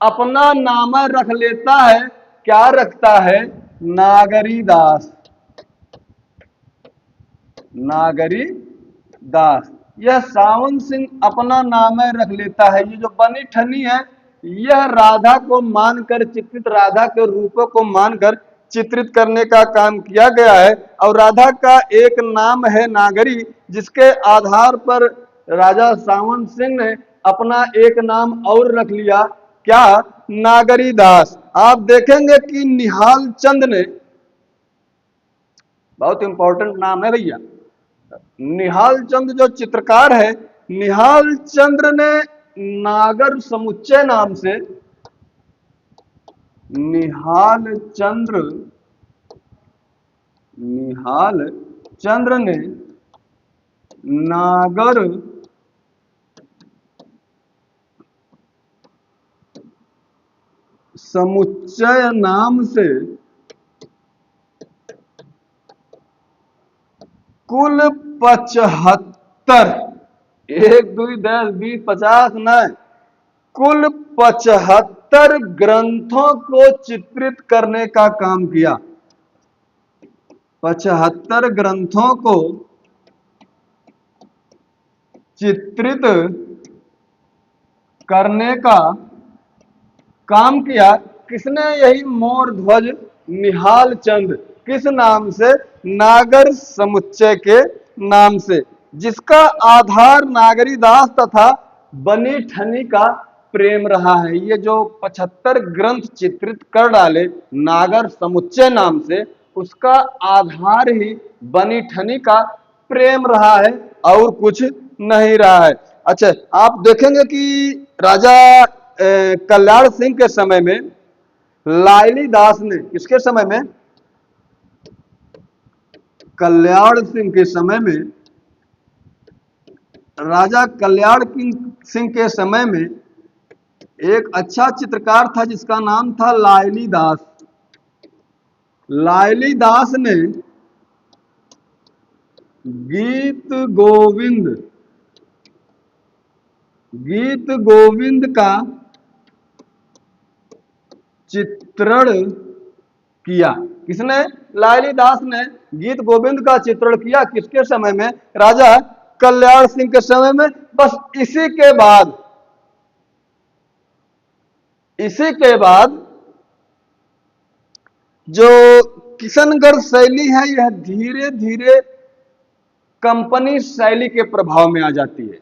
अपना नाम रख लेता है। क्या रखता है? नागरी दास, नागरी दास। यह सावंत सिंह अपना नाम रख लेता है। ये जो बनी ठनी है, यह राधा को मानकर चित्रित, राधा के रूपों को मानकर चित्रित करने का काम किया गया है। और राधा का एक नाम है नागरी, जिसके आधार पर राजा सावंत सिंह ने अपना एक नाम और रख लिया। क्या? नागरी दास। आप देखेंगे कि निहाल चंद ने, बहुत इंपॉर्टेंट नाम है भैया, निहाल चंद जो चित्रकार है, निहाल चंद्र ने नागर समुच्चय नाम से, निहाल चंद्र ने नागर समुच्चय नाम से कुल 75, 1 2 10 20 50 नहीं, कुल 75 ग्रंथों को चित्रित करने का काम किया। 75 ग्रंथों को चित्रित करने का काम किया। किसने? यही मोर ध्वज निहाल चंद। किस नाम से? नागर समुच्चय के नाम से, जिसका आधार नागरीदास तथा बनी ठनी का प्रेम रहा है। ये जो 75 ग्रंथ चित्रित कर डाले नागर समुच्चय नाम से, उसका आधार ही बनी ठनी का प्रेम रहा है और कुछ नहीं रहा है। अच्छा, आप देखेंगे कि राजा कल्याण सिंह के समय में लाइली दास ने, किसके समय में? कल्याण सिंह के समय में, राजा कल्याण सिंह के समय में एक अच्छा चित्रकार था जिसका नाम था लाइली दास। लाइली दास ने गीत गोविंद, गीत गोविंद का चित्रण किया। किसने? लाइली दास ने गीत गोविंद का चित्रण किया। किसके समय में? राजा कल्याण सिंह के समय में। बस इसी के बाद जो किशनगढ़ शैली है, यह धीरे धीरे कंपनी शैली के प्रभाव में आ जाती है।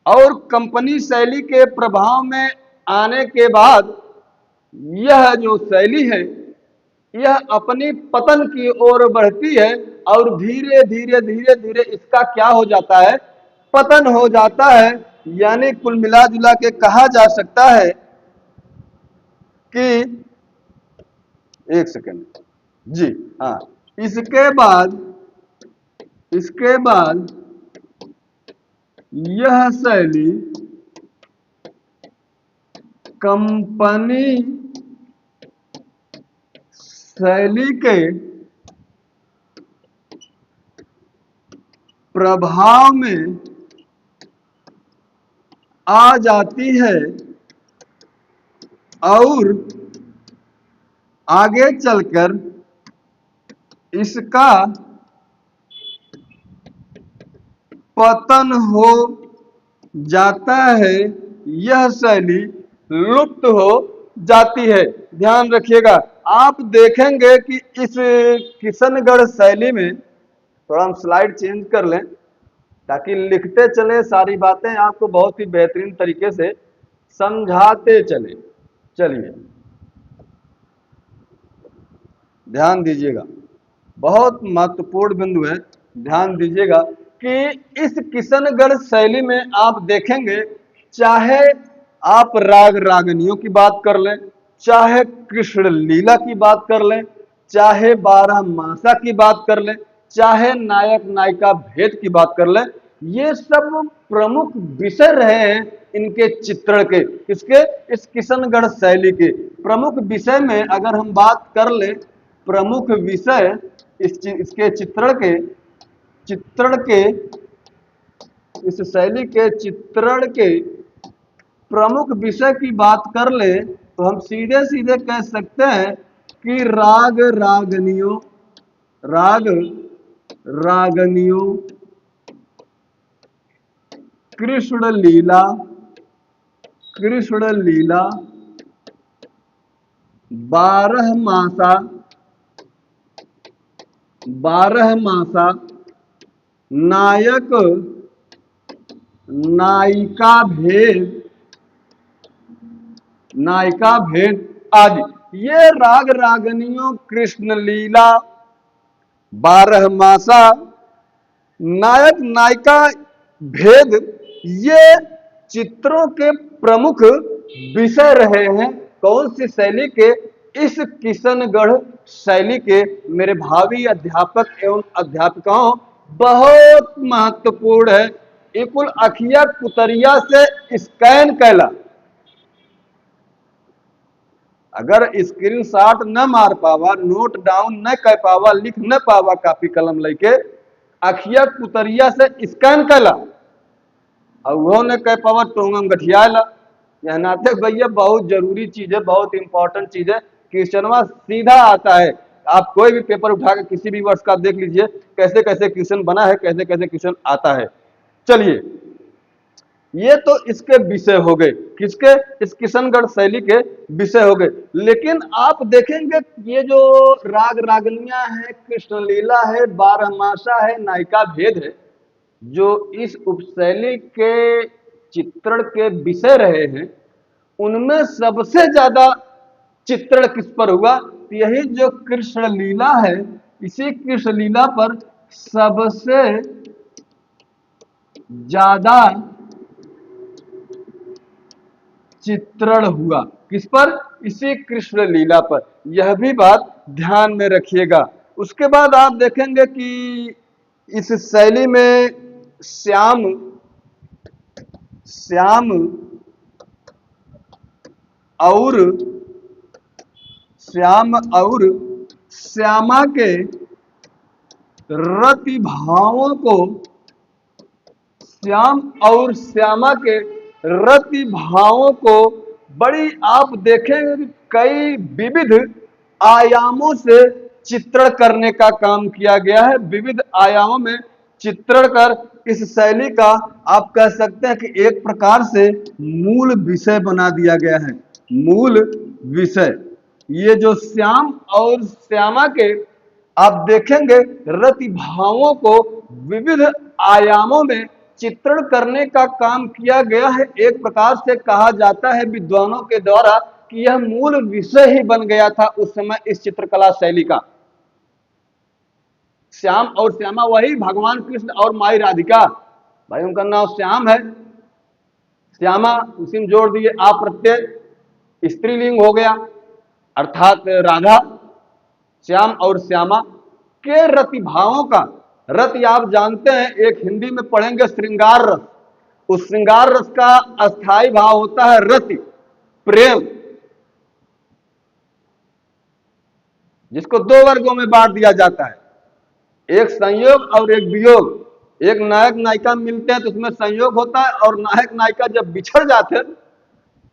और कंपनी शैली के प्रभाव में आने के बाद यह जो शैली है, यह अपनी पतन की ओर बढ़ती है और धीरे धीरे धीरे धीरे इसका क्या हो जाता है? पतन हो जाता है। यानी कुल मिला जुला के कहा जा सकता है कि, एक सेकेंड जी, हाँ, इसके बाद यह शैली कंपनी शैली के प्रभाव में आ जाती है और आगे चलकर इसका पतन हो जाता है, यह शैली लुप्त हो जाती है। ध्यान रखिएगा, आप देखेंगे कि इस किशनगढ़ शैली में, थोड़ा हम स्लाइड चेंज कर लें ताकि लिखते चले सारी बातें आपको बहुत ही बेहतरीन तरीके से समझाते चले। चलिए ध्यान दीजिएगा, बहुत महत्वपूर्ण बिंदु है, ध्यान दीजिएगा कि इस किशनगढ़ शैली में आप देखेंगे, चाहे आप राग रागनियों की बात कर लें, चाहे कृष्ण लीला की बात कर लें, चाहे 12 मासा की बात कर लें, चाहे नायक नायिका भेद की बात कर लें, ये सब प्रमुख विषय रहे हैं इनके चित्रण के। इसके इस किशनगढ़ शैली के प्रमुख विषय में अगर हम बात कर लें, प्रमुख विषय इसके चित्रण के इस शैली के चित्रण के प्रमुख विषय की बात कर ले तो हम सीधे सीधे कह सकते हैं कि राग रागनियों, कृष्ण लीला, बारह मासा, नायक नायिका भेद आदि, ये राग रागनियों, कृष्ण लीला, 12 मासा, नायक नायिका भेद, ये चित्रों के प्रमुख विषय रहे हैं। कौन सी शैली के? इस किशनगढ़ शैली के। मेरे भावी अध्यापक एवं अध्यापिकाओं, बहुत महत्वपूर्ण है। इकुल अखिया कुतरिया से स्कैन कैला, अगर स्क्रीनशॉट न मार पावा, नोट डाउन न कर पावा, लिख न पावा कॉपी कलम लेके, अखिया कुतरिया से स्कैन कैला और वो न कह पावा टोंगम गठियाला। यह नाते भैया बहुत जरूरी चीज है, बहुत इंपॉर्टेंट चीज है। क्वेश्चनवा सीधा आता है, आप कोई भी पेपर उठा के किसी भी वर्ष का देख लीजिए, कैसे कैसे क्वेश्चन बना है, कैसे कैसे क्वेश्चन आता है। चलिए, ये तो इसके विषय हो गए, किसके, इस किशनगढ़ शैली के विषय हो गए। लेकिन आप देखेंगे ये जो राग रागनियां है, कृष्ण लीला है, बारहमासा है, नायिका भेद है, जो इस उपशैली के चित्रण के विषय रहे हैं, उनमें सबसे ज्यादा चित्रण किस पर हुआ? तो यही जो कृष्ण लीला है, इसी कृष्ण लीला पर सबसे ज्यादा चित्रण हुआ। किस पर? इसी कृष्ण लीला पर। यह भी बात ध्यान में रखिएगा। उसके बाद आप देखेंगे कि इस शैली में श्याम श्याम और श्याम और श्यामा के रति भावों को, श्याम और श्यामा के रति भावों को बड़ी आप देखेंगे कि कई विविध आयामों से चित्रण करने का काम किया गया है। विविध आयामों में चित्रण कर इस शैली का आप कह सकते हैं कि एक प्रकार से मूल विषय बना दिया गया है। मूल विषय, ये जो श्याम और श्यामा के आप देखेंगे रति भावों को विविध आयामों में चित्रण करने का काम किया गया है। एक प्रकार से कहा जाता है विद्वानों के द्वारा कि यह मूल विषय ही बन गया था उस समय इस चित्रकला शैली का। श्याम और श्यामा वही भगवान कृष्ण और माई राधिका, भाई उनका नाम श्याम है, श्यामा उसी में जोड़ दिए आप प्रत्यय, स्त्रीलिंग हो गया अर्थात राधा। श्याम और श्यामा के रति भावों का, रति आप जानते हैं एक हिंदी में पढ़ेंगे श्रृंगार रस, उस श्रृंगार रस का अस्थाई भाव होता है रति, प्रेम, जिसको दो वर्गों में बांट दिया जाता है, एक संयोग और एक वियोग। एक नायक नायिका मिलते हैं तो उसमें संयोग होता है, और नायक नायिका जब बिछड़ जाते हैं,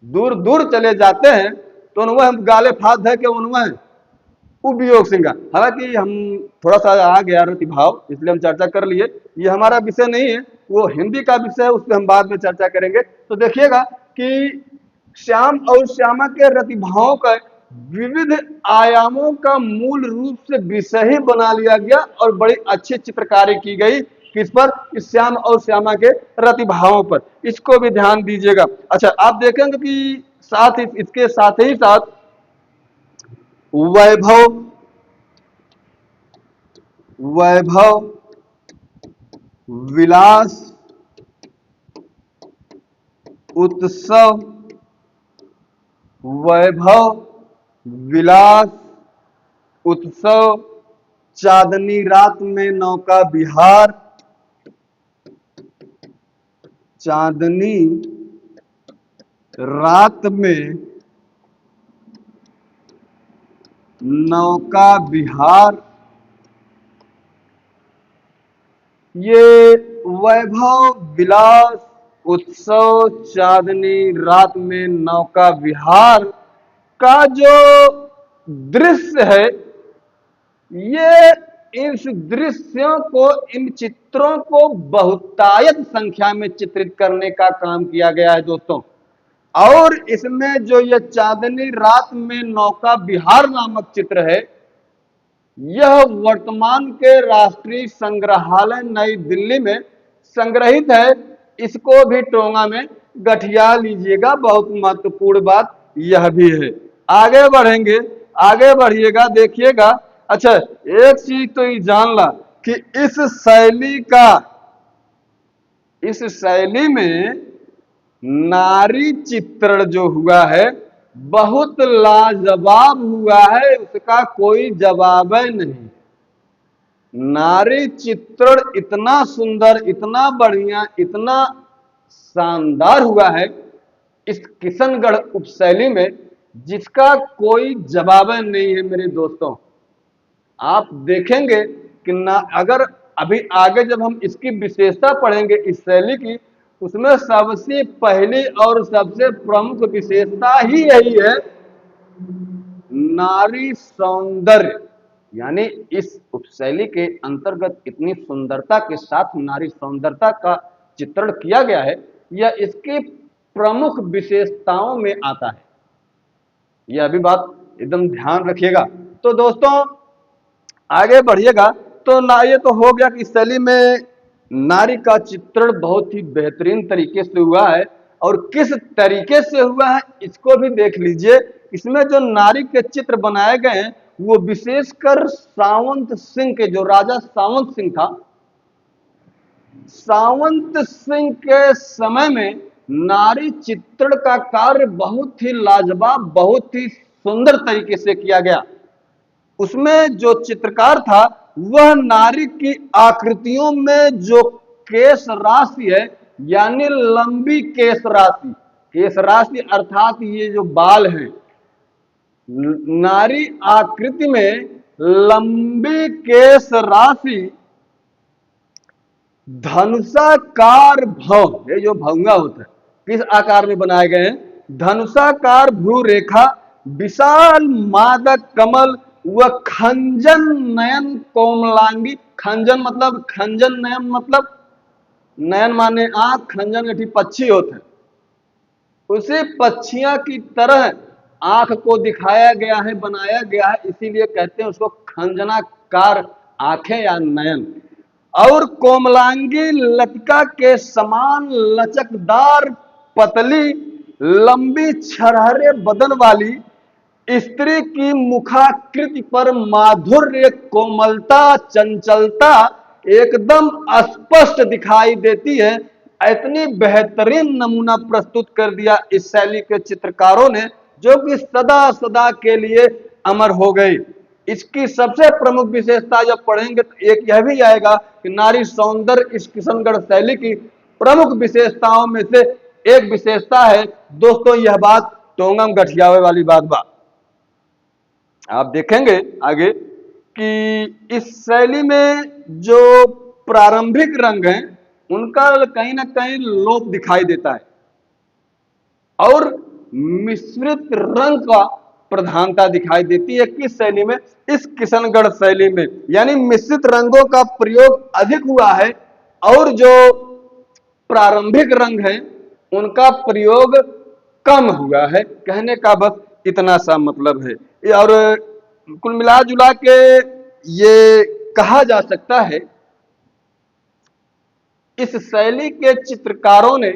दूर दूर चले जाते हैं, तो उनमें हम गाले फाद है कि उनमें उपयोग श्रृंगार। हालांकि हम थोड़ा सा आ गया रति भाव, इसलिए हम चर्चा कर लिए, ये हमारा विषय नहीं है, वो हिंदी का विषय है, उस पर हम बाद में चर्चा करेंगे। तो देखिएगा कि श्याम और श्यामा के रति भावों का विविध आयामों का मूल रूप से विषय ही बना लिया गया और बड़ी अच्छी चित्रकारी की गई। किस पर? इस श्याम और श्यामा के रति भावों पर। इसको भी ध्यान दीजिएगा। अच्छा, आप देखेंगे कि साथ ही इसके साथ ही साथ वैभव वैभव विलास उत्सव, वैभव विलास उत्सव, चांदनी रात में नौका विहार, चांदनी रात में नौका विहार, ये वैभव विलास उत्सव चांदनी रात में नौका विहार का जो दृश्य है, ये इस दृश्यों को, इन चित्रों को बहुतायत संख्या में चित्रित करने का काम किया गया है दोस्तों। और इसमें जो ये चांदनी रात में नौका विहार नामक चित्र है, यह वर्तमान के राष्ट्रीय संग्रहालय नई दिल्ली में संग्रहित है। इसको भी टोंगा में गठिया लीजिएगा, बहुत महत्वपूर्ण बात यह भी है। आगे बढ़ेंगे, आगे बढ़िएगा, देखिएगा। अच्छा, एक चीज तो ये जान ला कि इस शैली में नारी चित्रण जो हुआ है बहुत लाजवाब हुआ है, उसका कोई जवाब नहीं। नारी चित्रण इतना सुंदर, इतना बढ़िया, इतना शानदार हुआ है इस किशनगढ़ उपशैली में, जिसका कोई जवाब नहीं है मेरे दोस्तों। आप देखेंगे कि ना, अगर अभी आगे जब हम इसकी विशेषता पढ़ेंगे इस शैली की, उसमें सबसे पहली और सबसे प्रमुख विशेषता ही यही है, नारी सौंदर्य। यानी इस उपशैली के अंतर्गत इतनी सुंदरता के साथ नारी सौंदर्यता का चित्रण किया गया है, यह इसकी प्रमुख विशेषताओं में आता है। यह भी बात एकदम ध्यान रखिएगा। तो दोस्तों आगे बढ़िएगा। तो ना ये तो हो गया कि इस शैली में नारी का चित्रण बहुत ही बेहतरीन तरीके से हुआ है, और किस तरीके से हुआ है इसको भी देख लीजिए। इसमें जो नारी के चित्र बनाए गए हैं वो विशेषकर सावंत सिंह के, जो राजा सावंत सिंह था, सावंत सिंह के समय में नारी चित्रण का कार्य बहुत ही लाजवाब, बहुत ही सुंदर तरीके से किया गया। उसमें जो चित्रकार था वह नारी की आकृतियों में जो केश राशि है, यानी लंबी केश राशि, केश राशि अर्थात ये जो बाल हैं, नारी आकृति में लंबी केश राशि, धनुषाकार भव, ये जो भंगा होता है किस आकार में बनाए गए हैं, धनुषाकार भ्रू रेखा, विशाल मादक कमल व खंजन नयन कोमलांगी। खंजन मतलब, खंजन नयन मतलब, नयन माने आंख, खंजन के पक्षी होते हैं, उसी पक्षियां की तरह आंख को दिखाया गया है, बनाया गया है, इसीलिए कहते हैं उसको खंजनाकार आंखें या नयन। और कोमलांगी लतिका के समान लचकदार पतली लंबी छरहरे बदन वाली स्त्री की मुखाकृति पर माधुर्य, कोमलता, चंचलता एकदम स्पष्ट दिखाई देती है। इतनी बेहतरीन नमूना प्रस्तुत कर दिया इस शैली के चित्रकारों ने, जो कि सदा सदा के लिए अमर हो गई। इसकी सबसे प्रमुख विशेषता जब पढ़ेंगे तो एक यह भी आएगा कि नारी सौंदर्य इस किशनगढ़ शैली की प्रमुख विशेषताओं में से एक विशेषता है दोस्तों, यह बात टोंगम गठियावे वाली बात बा। आप देखेंगे आगे कि इस शैली में जो प्रारंभिक रंग हैं उनका कहीं ना कहीं लोप दिखाई देता है, और मिश्रित रंग का प्रधानता दिखाई देती है। किस शैली में? इस किशनगढ़ शैली में, यानी मिश्रित रंगों का प्रयोग अधिक हुआ है, और जो प्रारंभिक रंग हैं उनका प्रयोग कम हुआ है। कहने का बस इतना सा मतलब है। और कुल मिला जुला के ये कहा जा सकता है इस शैली के चित्रकारों ने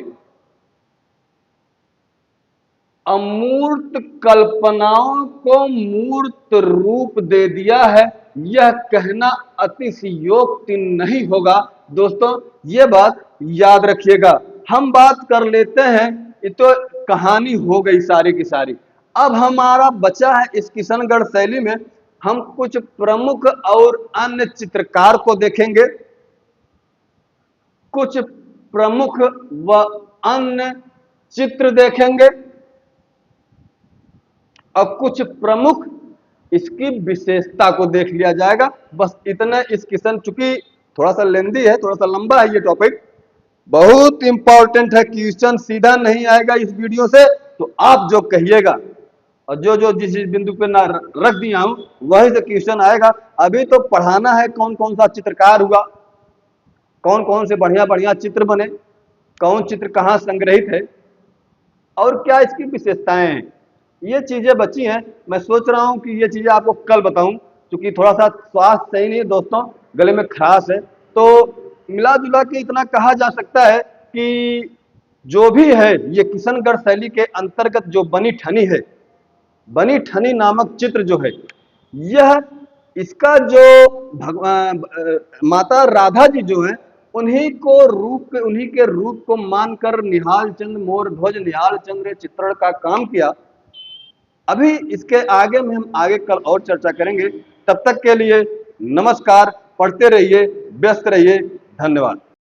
अमूर्त कल्पनाओं को मूर्त रूप दे दिया है, यह कहना अतिशयोक्ति नहीं होगा। दोस्तों ये बात याद रखिएगा। हम बात कर लेते हैं, ये तो कहानी हो गई सारी की सारी। अब हमारा बचा है इस किशनगढ़ शैली में हम कुछ प्रमुख और अन्य चित्रकार को देखेंगे, कुछ प्रमुख व अन्य चित्र देखेंगे, और कुछ प्रमुख इसकी विशेषता को देख लिया जाएगा। बस इतना इस किशन, चूंकि थोड़ा सा लेंदी है, थोड़ा सा लंबा है ये टॉपिक, बहुत इंपॉर्टेंट है, क्वेश्चन सीधा नहीं आएगा इस वीडियो से, तो आप जो कहिएगा और जो जिस बिंदु पे ना रख दिया हूं वही से क्वेश्चन आएगा। अभी तो पढ़ाना है कौन कौन सा चित्रकार हुआ, कौन कौन से बढ़िया बढ़िया चित्र बने, कौन चित्र कहाँ संग्रहित है, और क्या इसकी विशेषताएं हैं। ये चीजें बची हैं। मैं सोच रहा हूं कि ये चीजें आपको कल बताऊं, क्योंकि थोड़ा सा स्वास्थ्य सही नहीं है दोस्तों, गले में खराश है। तो मिला जुला के इतना कहा जा सकता है कि जो भी है ये किशनगढ़ शैली के अंतर्गत जो बनी ठनी है, बनी ठनी नामक चित्र जो है, यह इसका जो माता राधा जी जो है उन्हीं के रूप को मानकर निहाल चंद मोर ध्वज निहाल चंद्र चित्रण का काम किया। अभी इसके आगे में हम आगे कल और चर्चा करेंगे। तब तक के लिए नमस्कार, पढ़ते रहिए, व्यस्त रहिए, धन्यवाद।